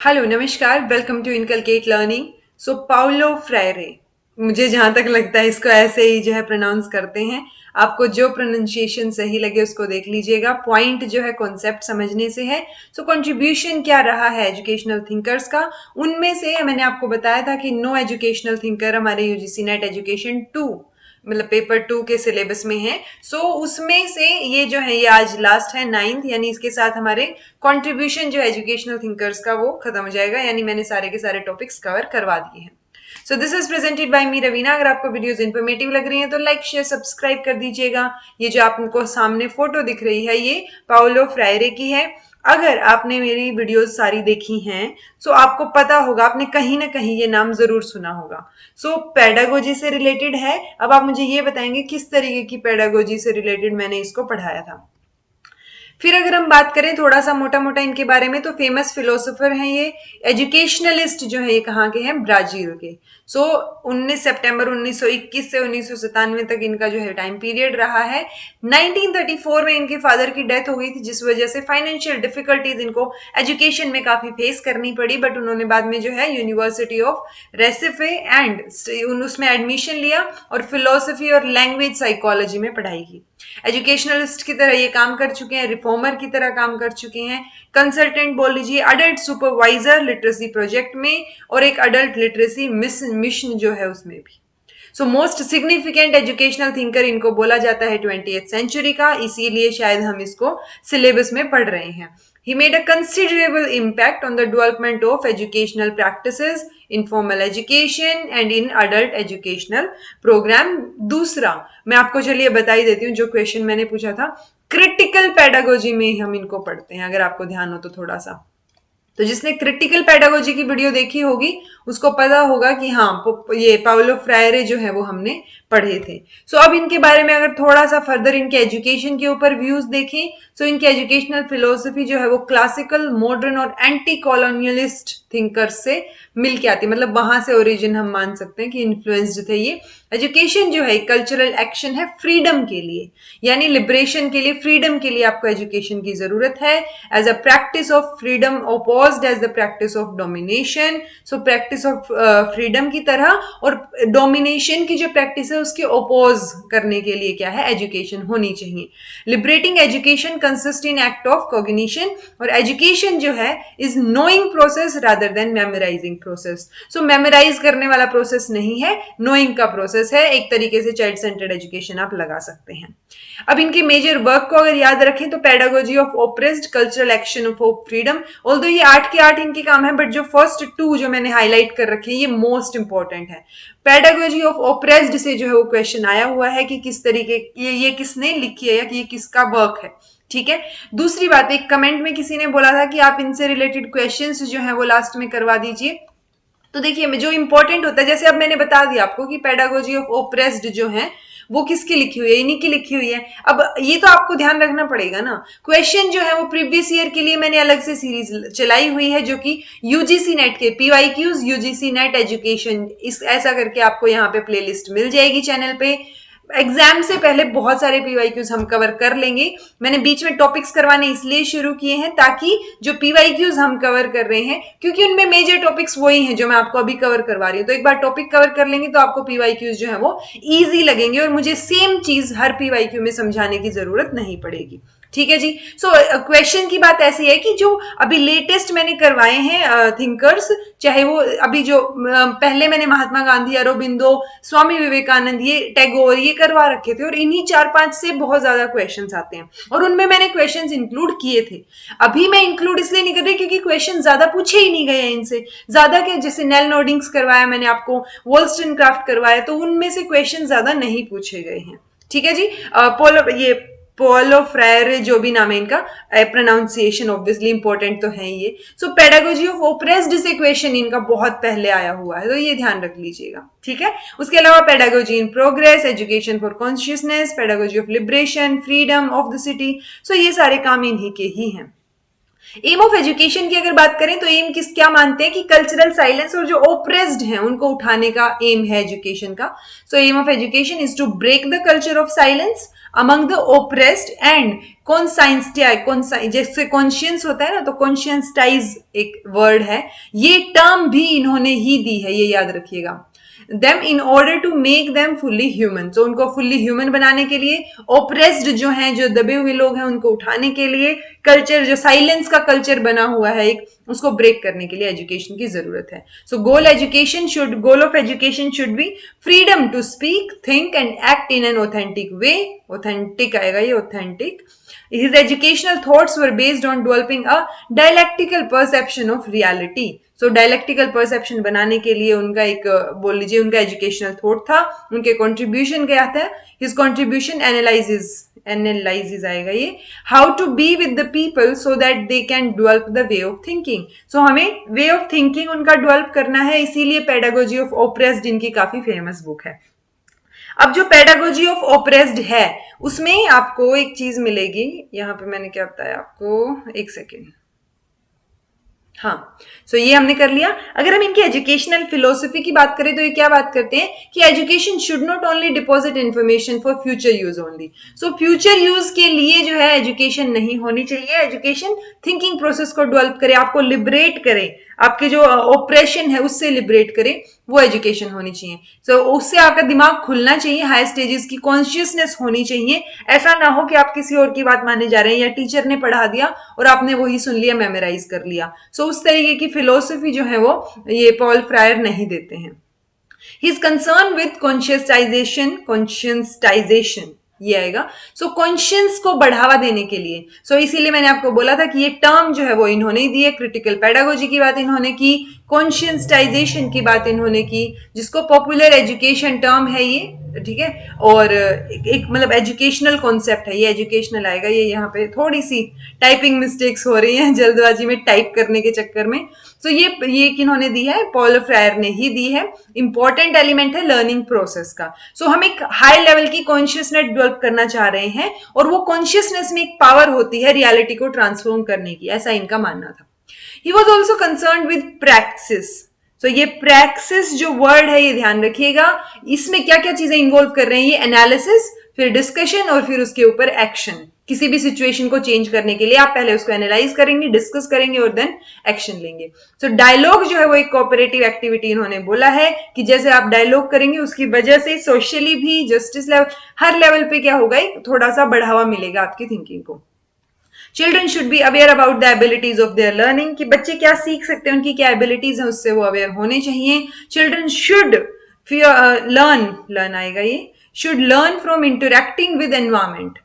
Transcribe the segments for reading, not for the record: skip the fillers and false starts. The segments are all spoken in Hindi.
हेलो नमस्कार, welcome to inculcate learning. So Paulo Freire, मुझे जहां तक लगता है इसको ऐसे ही जो है प्रोनाउंस करते हैं। आपको जो प्रोनाउंसिएशन सही लगे उसको देख लीजिएगा। पॉइंट जो है कॉन्सेप्ट समझने से है। सो कंट्रीब्यूशन क्या रहा है एजुकेशनल थिंकर्स का, उनमें से मैंने आपको बताया था कि नो एजुकेशनल थिंकर हमारे यूजीसी नेट एजुकेशन 2 मतलब पेपर 2 के सिलेबस में है। सो उसमें से ये जो है ये आज लास्ट है 9th, यानी इसके साथ हमारे कंट्रीब्यूशन जो एजुकेशनल थिंकर्स का वो खत्म हो जाएगा, यानी मैंने सारे के सारे टॉपिक्स कवर करवा दिए हैं। So this is presented by me Raveena. अगर आपको वीडियोस इन्फॉर्मेटिव लग रही हैं तो लाइक शेयर सब्सक्राइब कर दीजिएगा। ये जो आपको सामने फोटो दिख रही है ये पाउलो फ्रायरे की है। अगर आपने मेरी वीडियोस सारी देखी हैं सो आपको पता होगा, आपने कहीं ना कहीं ये नाम जरूर सुना होगा। सो पेडागोजी से रिलेटेड है। अब आप मुझे ये बताएंगे किस तरीके की पेडागोजी से रिलेटेड मैंने इसको पढ़ाया था। फिर अगर हम बात करें थोड़ा सा मोटा मोटा इनके बारे में, तो फेमस फिलोसोफर हैं ये। एजुकेशनलिस्ट जो है ये कहाँ के हैं, ब्राजील के। सो 19 सितंबर 1921 से 1997 तक इनका जो है टाइम पीरियड रहा है। 1934 में इनके फादर की डेथ हो गई थी, जिस वजह से फाइनेंशियल डिफिकल्टीज इनको एजुकेशन में काफी फेस करनी पड़ी। बट उन्होंने बाद में जो है यूनिवर्सिटी ऑफ रेसिफे एंड उसमें एडमिशन लिया और फिलोसफी और लैंग्वेज साइकोलॉजी में पढ़ाई की। एजुकेशनलिस्ट की तरह ये काम कर चुके हैं, रिफॉर्मर की तरह काम कर चुके हैं, कंसल्टेंट बोल लीजिए, अडल्ट सुपरवाइजर लिटरेसी प्रोजेक्ट में और एक अडल्ट लिटरेसी मिशन जो है उसमें भी। So most significant educational thinker इनको बोला जाता है 20th सेंचुरी का, इसीलिए शायद हम इसको सिलेबस में पढ़ रहे हैं। He made a considerable impact on the development of educational practices, informal education and in adult educational program। दूसरा मैं आपको चलिए बता ही देती हूँ, जो क्वेश्चन मैंने पूछा था क्रिटिकल पेडागोजी में हम इनको पढ़ते हैं, अगर आपको ध्यान हो तो थोड़ा सा। तो जिसने क्रिटिकल पेडागोजी की वीडियो देखी होगी उसको पता होगा कि हाँ ये पाउलो फ्रायरे जो है वो हमने पढ़े थे। सो अब इनके बारे में अगर थोड़ा सा फर्दर इनके एजुकेशन के ऊपर व्यूज देखें तो इनकी एजुकेशनल फिलोसफी जो है वो क्लासिकल, मॉडर्न और एंटी कॉलोनियलिस्ट थिंकर्स से मिल के आती है। मतलब वहां से ओरिजिन हम मान सकते हैं कि इन्फ्लुएंस्ड थे ये। एजुकेशन जो है कल्चरल एक्शन है फ्रीडम के लिए, यानी लिबरेशन के लिए, फ्रीडम के लिए आपको एजुकेशन की जरूरत है। As a practice of freedom opposed as the practice of domination. So practice of freedom की तरह और डोमिनेशन की जो प्रैक्टिस है उसके ओपोज करने के लिए क्या है, एजुकेशन होनी चाहिए। Liberating education consist in act of cognition, और एजुकेशन जो है is knowing process rather than memorising process. So memorise करने वाला प्रोसेस नहीं है, नोइंग का प्रोसेस है। एक तरीके से चाइल्ड सेंटर्ड एजुकेशन आप लगा सकते हैं। अब इनके मेजर वर्क को अगर याद रखें तो pedagogy of oppressed, cultural action of freedom. Although ये 8 के 8 इनके काम है, बट जो फर्स्ट 2 जो मैंने हाईलाइट कर रखे हैं ये मोस्ट इंपॉर्टेंट है। पेडागोजी ऑफ ओप्रेस्ड से जो है वो क्वेश्चन आया हुआ है कि किस तरीके ये किसने लिखी है या कि ये किसका वर्क है। ठीक है। दूसरी बात, एक कमेंट में किसी ने बोला था कि आप इनसे रिलेटेड क्वेश्चंस जो है वो लास्ट में करवा दीजिए। तो देखिए जो इंपॉर्टेंट होता है, जैसे अब मैंने बता दिया आपको कि पेडागोजी ऑफ ओप्रेस्ड जो है वो किसकी लिखी हुई है, इन्हीं की लिखी हुई है। अब ये तो आपको ध्यान रखना पड़ेगा ना, क्वेश्चन जो है वो प्रीवियस ईयर के लिए मैंने अलग से सीरीज चलाई हुई है, जो कि यूजीसी नेट के पीवाईक्यूज, यूजीसी नेट एजुकेशन, इस ऐसा करके आपको यहाँ पे प्लेलिस्ट मिल जाएगी चैनल पे। एग्जाम से पहले बहुत सारे पीवाईक्यूज हम कवर कर लेंगे। मैंने बीच में टॉपिक्स करवाने इसलिए शुरू किए हैं ताकि जो पीवाईक्यूज हम कवर कर रहे हैं, क्योंकि उनमें मेजर टॉपिक्स वही हैं जो मैं आपको अभी कवर करवा रही हूँ, तो एक बार टॉपिक कवर कर लेंगे तो आपको पीवाईक्यूज जो है वो इजी लगेंगे और मुझे सेम चीज हर पीवाईक्यू में समझाने की जरूरत नहीं पड़ेगी। ठीक है जी। सो क्वेश्चन की बात ऐसी है कि जो अभी लेटेस्ट मैंने करवाए हैं थिंकर्स, चाहे वो अभी जो पहले मैंने महात्मा गांधी, अरबिंदो, स्वामी विवेकानंद, ये टैगोर, ये करवा रखे थे, और इन्हीं 4-5 से बहुत ज्यादा क्वेश्चंस आते हैं और उनमें मैंने क्वेश्चंस इंक्लूड किए थे। अभी मैं इंक्लूड इसलिए नहीं कर रही क्योंकि क्वेश्चन ज्यादा पूछे ही नहीं गए हैं इनसे ज्यादा के। जैसे नेल नोडिंग्स करवाया मैंने आपको, वॉल्स्टन क्राफ्ट करवाया, तो उनमें से क्वेश्चन ज्यादा नहीं पूछे गए हैं। ठीक है जी। ये पोलो फ्रायर जो भी नाम है इनका, प्रोनाउंसिएशन ऑब्वियसली इंपॉर्टेंट तो है ये। सो पेडागोजी ऑफ ओप्रेस्ड से क्वेश्चन इनका बहुत पहले आया हुआ है, तो ये ध्यान रख लीजिएगा। ठीक है। उसके अलावा pedagogy in progress, education for consciousness, pedagogy of liberation, freedom of the city, so ये सारे काम इन्हीं के ही हैं। एम ऑफ एजुकेशन की अगर बात करें तो एम किस क्या मानते हैं कि कल्चरल साइलेंस और जो ओप्रेस्ड हैं उनको उठाने का एम है एजुकेशन का. So aim of education is to break the culture of silence among the oppressed and जैसे कॉन्शियंस होता है ना, तो कॉन्शियंसटाइज एक वर्ड है, ये टर्म भी इन्होंने ही दी है, ये याद रखिएगा. Them in order to make them fully human, तो उनको फुल्ली ह्यूमन बनाने के लिए, ओप्रेस्ड जो हैं, जो दबे हुए लोग हैं, उनको उठाने के लिए, कल्चर जो साइलेंस का कल्चर बना हुआ है एक, उसको ब्रेक करने के लिए एजुकेशन की जरूरत है. So goal of education should be freedom to speak, think and act in an authentic way. Authentic आएगा ये, authentic. His educational thoughts were based on developing a dialectical perception of reality. So dialectical perception बनाने के लिए उनका एक बोल लीजिए उनका एजुकेशनल थॉट था. उनके कंट्रीब्यूशन क्या था? His contribution analyzes आएगा ये, how to be with the people so that they can develop the way of thinking. So हमें way of thinking उनका develop करना है, इसीलिए pedagogy of oppressed इनकी काफी फेमस बुक है. अब जो पेडागोजी ऑफ ओप्रेस्ड है उसमें आपको एक चीज मिलेगी, यहां पे मैंने क्या बताया आपको, एक सेकेंड. हाँ, सो ये हमने कर लिया. अगर हम इनकी एजुकेशनल फिलोसफी की बात करें तो ये क्या बात करते हैं कि education should not only deposit information for future use only. So future use के लिए जो है एजुकेशन नहीं होनी चाहिए. एजुकेशन थिंकिंग प्रोसेस को डेवलप करे, आपको लिबरेट करे, आपके जो ऑपरेशन है उससे लिबरेट करे, वो एजुकेशन होनी चाहिए. सो उससे आपका दिमाग खुलना चाहिए, हाई स्टेजेस की कॉन्शियसनेस होनी चाहिए. ऐसा ना हो कि आप किसी और की बात मानने जा रहे हैं या टीचर ने पढ़ा दिया और आपने वही सुन लिया, मेमोराइज कर लिया. सो उस तरीके की फिलोसफी जो है वो ये पॉल फ्रायर नहीं देते हैं. ही इज कंसर्न विद कॉन्शियसटाइजेशन ये आएगा. सो कॉन्शियंस को बढ़ावा देने के लिए, इसीलिए मैंने आपको बोला था कि ये टर्म जो है वो इन्होंने ही दी है. क्रिटिकल पेडागोजी की बात इन्होंने की, कॉन्शियंसटाइजेशन की बात इन्होंने की, जिसको पॉपुलर एजुकेशन टर्म है ये, ठीक है. और एक मतलब एजुकेशनल कॉन्सेप्ट है ये, एजुकेशनल आएगा ये. यहाँ पे थोड़ी सी टाइपिंग मिस्टेक्स हो रही हैं जल्दबाजी में टाइप करने के चक्कर में. सो ये किन्होंने दी है, पॉल फ्रायर ने ही दी है. इंपॉर्टेंट एलिमेंट है लर्निंग प्रोसेस का. हम एक हाई लेवल की कॉन्शियसनेस डेवलप करना चाह रहे हैं और वो कॉन्शियसनेस में एक पावर होती है रियलिटी को ट्रांसफॉर्म करने की, ऐसा इनका मानना था. He was also concern with practice. ये प्रैक्टिस जो वर्ड है ये ध्यान रखिएगा, इसमें क्या क्या चीजें इन्वॉल्व कर रहे हैं, ये एनालिसिस, फिर डिस्कशन और फिर उसके ऊपर एक्शन. किसी भी सिचुएशन को चेंज करने के लिए आप पहले उसको एनालाइज करेंगे, डिस्कस करेंगे और देन एक्शन लेंगे. डायलॉग जो है वो एक कोऑपरेटिव एक्टिविटी इन्होंने बोला है कि जैसे आप डायलॉग करेंगे उसकी वजह से सोशली भी, जस्टिस लेवल, हर लेवल पे क्या होगा, एक थोड़ा सा बढ़ावा मिलेगा आपकी थिंकिंग को. Children should be aware about the abilities of their learning, कि बच्चे क्या सीख सकते हैं, उनकी क्या एबिलिटीज है, उससे वो अवेयर होने चाहिए. चिल्ड्रन शुड लर्न आएगा ये, should learn from interacting with environment.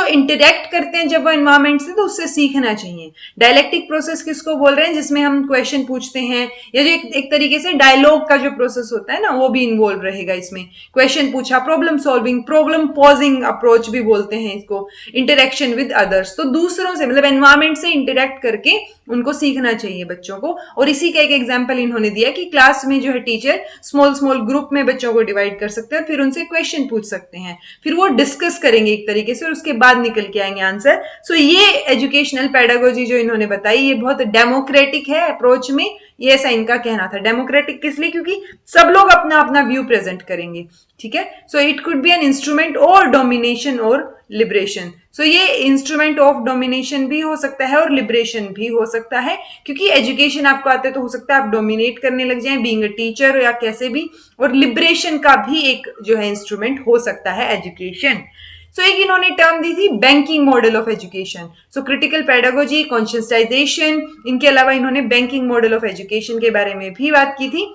Interact करते हैं जब वो एनवायरमेंट से, तो उससे सीखना चाहिए. डायलेक्टिक प्रोसेस किसको बोल रहे हैं, जिसमें हम क्वेश्चन पूछते हैं, या जो एक तरीके से डायलॉग का जो प्रोसेस होता है ना, वो भी इन्वॉल्व रहेगा इसमें. क्वेश्चन पूछा, problem solving, problem pausing approach भी बोलते हैं इसको. इंटरेक्शन विद अदर्स, तो दूसरों से मतलब एनवायरमेंट से इंटरेक्ट करके उनको सीखना चाहिए बच्चों को. और इसी का एक एग्जाम्पल इन्होंने दिया कि क्लास में जो है टीचर स्मॉल ग्रुप में बच्चों को डिवाइड कर सकते हैं, फिर उनसे क्वेश्चन पूछ सकते हैं, फिर वो डिस्कस करेंगे एक तरीके से और उसके बाद निकल के आएंगे आंसर. ये एजुकेशनल पेडागोजी जो इन्होंने बताई ये बहुत डेमोक्रेटिक है अप्रोच में, ये ऐसा इनका कहना था. डेमोक्रेटिक किस लिए, क्योंकि सब लोग अपना अपना व्यू प्रेजेंट करेंगे, ठीक है. It could be an instrument और डोमिनेशन और लिबरेशन. ये इंस्ट्रूमेंट ऑफ डोमिनेशन भी हो सकता है और लिबरेशन भी हो सकता है, क्योंकि एजुकेशन आपको आते तो हो सकता है आप डोमिनेट करने लग जाएं बीइंग अ टीचर या कैसे भी, और लिबरेशन का भी एक जो है इंस्ट्रूमेंट हो सकता है एजुकेशन. एक इन्होंने टर्म दी थी banking model of education. Critical pedagogy, conscientization, इनके अलावा इन्होंने बैंकिंग मॉडल ऑफ एजुकेशन के बारे में भी बात की थी.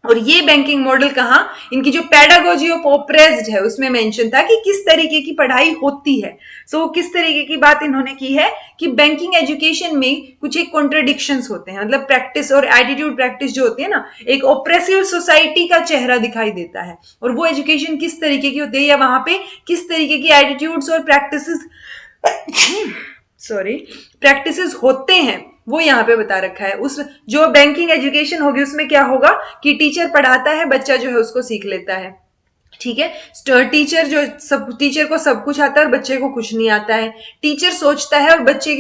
और ये बैंकिंग मॉडल कहाँ, इनकी जो पेडागोजी ऑफ ओप्रेस्ड है उसमें मेंशन था कि किस तरीके की पढ़ाई होती है. किस तरीके की बात इन्होंने की है कि बैंकिंग एजुकेशन में कुछ एक कॉन्ट्रडिक्शंस होते हैं, मतलब प्रैक्टिस और एटीट्यूड प्रैक्टिस जो होती है ना, एक ओप्रेसिव सोसाइटी का चेहरा दिखाई देता है. और वो एजुकेशन किस तरीके की होती है, या वहां पे किस तरीके की एटीट्यूड्स और प्रैक्टिसेस होते हैं, वो यहाँ पे बता रखा है. उस जो बैंकिंग एजुकेशन होगी उसमें क्या होगा कि टीचर पढ़ाता है, बच्चा जो है उसको सीख लेता है. ठीक है। टीचर को सब कुछ आता है और बच्चे को कुछ नहीं आता है। टीचर सोचता है और बच्चे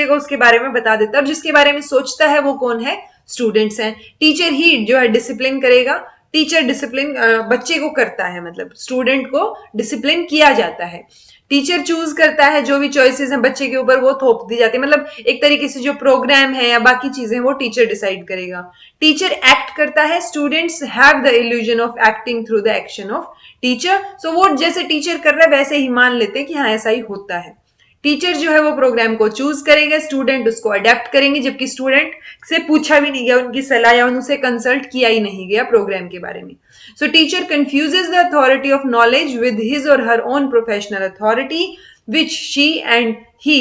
को उसके बारे में बता देता है, और जिसके बारे में सोचता है वो कौन है? स्टूडेंट्स हैं। टीचर ही जो है डिसिप्लिन करेगा। टीचर डिसिप्लिन बच्चे को करता है, मतलब स्टूडेंट को डिसिप्लिन किया जाता है। टीचर चूज करता है, जो भी चॉइसेस हैं बच्चे के ऊपर वो थोप दी जाती है, मतलब एक तरीके से जो प्रोग्राम है या बाकी चीजें वो टीचर डिसाइड करेगा। टीचर एक्ट करता है। Students have the illusion of acting through the action of teacher. So वो जैसे टीचर कर रहा है वैसे ही मान लेते हैं कि हाँ ऐसा ही होता है। टीचर जो है वो प्रोग्राम को चूज करेगा, स्टूडेंट उसको अडेप्ट करेंगे, जबकि स्टूडेंट से पूछा भी नहीं गया, उनकी सलाह या उनसे कंसल्ट किया ही नहीं गया प्रोग्राम के बारे में। So teacher confuses the authority of knowledge with his or her own professional authority which she and he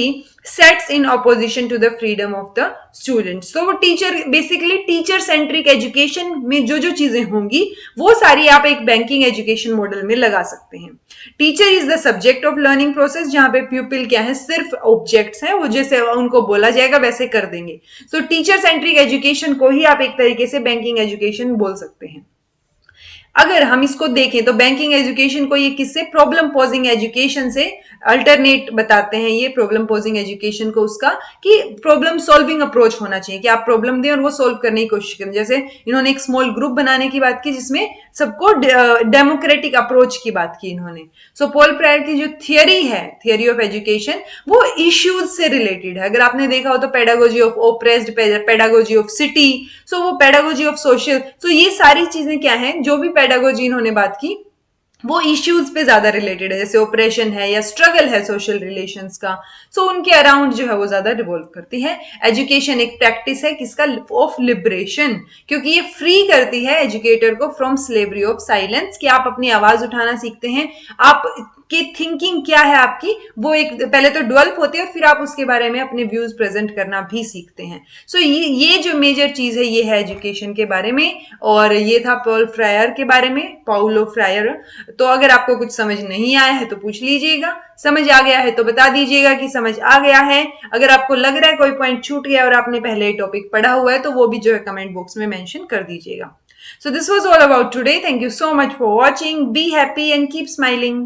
sets in opposition to the freedom of the students। तो वो teacher basically teacher centric education में जो जो चीजें होंगी वो सारी आप एक बैंकिंग एजुकेशन मॉडल में लगा सकते हैं। Teacher is the subject of learning process, जहां पे प्यूपिल क्या है, सिर्फ ऑब्जेक्ट्स हैं, वो जैसे उनको बोला जाएगा वैसे कर देंगे। सो टीचर सेंट्रिक एजुकेशन को ही आप एक तरीके से बैंकिंग एजुकेशन बोल सकते हैं। अगर हम इसको देखें तो बैंकिंग एजुकेशन को ये किससे, प्रॉब्लम पोजिंग एजुकेशन से अल्टरनेट बताते हैं। ये प्रॉब्लम पोजिंग एजुकेशन को उसका कि प्रॉब्लम सॉल्विंग अप्रोच होना चाहिए, कि आप प्रॉब्लम दें और वो सॉल्व करने की कोशिश करें। जैसे इन्होंने एक स्मॉल ग्रुप बनाने की बात की जिसमें सबको डेमोक्रेटिक अप्रोच की बात की इन्होंने। सो पॉल प्रायर की जो थियरी है, थियरी ऑफ एजुकेशन, वो इश्यूज से रिलेटेड है। अगर आपने देखा हो तो pedagogy of oppressed, pedagogy of city, so वो पेडागोजी ऑफ सोशल, सो ये सारी चीजें क्या हैं, जो भी पेडागोजी इन्होंने बात की वो इश्यूज पे ज्यादा रिलेटेड है, जैसे ऑपरेशन है या स्ट्रगल है सोशल रिलेशंस का। सो उनके अराउंड जो है वो ज्यादा रिवॉल्व करती है। एजुकेशन एक प्रैक्टिस है किसका, ऑफ लिबरेशन, क्योंकि ये फ्री करती है एजुकेटर को फ्रॉम स्लेवरी ऑफ साइलेंस, कि आप अपनी आवाज उठाना सीखते हैं। आप की थिंकिंग क्या है आपकी, वो एक पहले तो डेवलप होती है और फिर आप उसके बारे में अपने व्यूज प्रेजेंट करना भी सीखते हैं। सो ये जो मेजर चीज है ये है एजुकेशन के बारे में, और ये था पॉल फ्रायर के बारे में, पाउलो फ्रायर। तो अगर आपको कुछ समझ नहीं आया है तो पूछ लीजिएगा, समझ आ गया है तो बता दीजिएगा कि समझ आ गया है। अगर आपको लग रहा है कोई पॉइंट छूट गया और आपने पहले टॉपिक पढ़ा हुआ है तो वो भी जो है कमेंट बॉक्स में मेंशन कर दीजिएगा। So this was all about today. Thank you so much for watching. Be happy and keep smiling.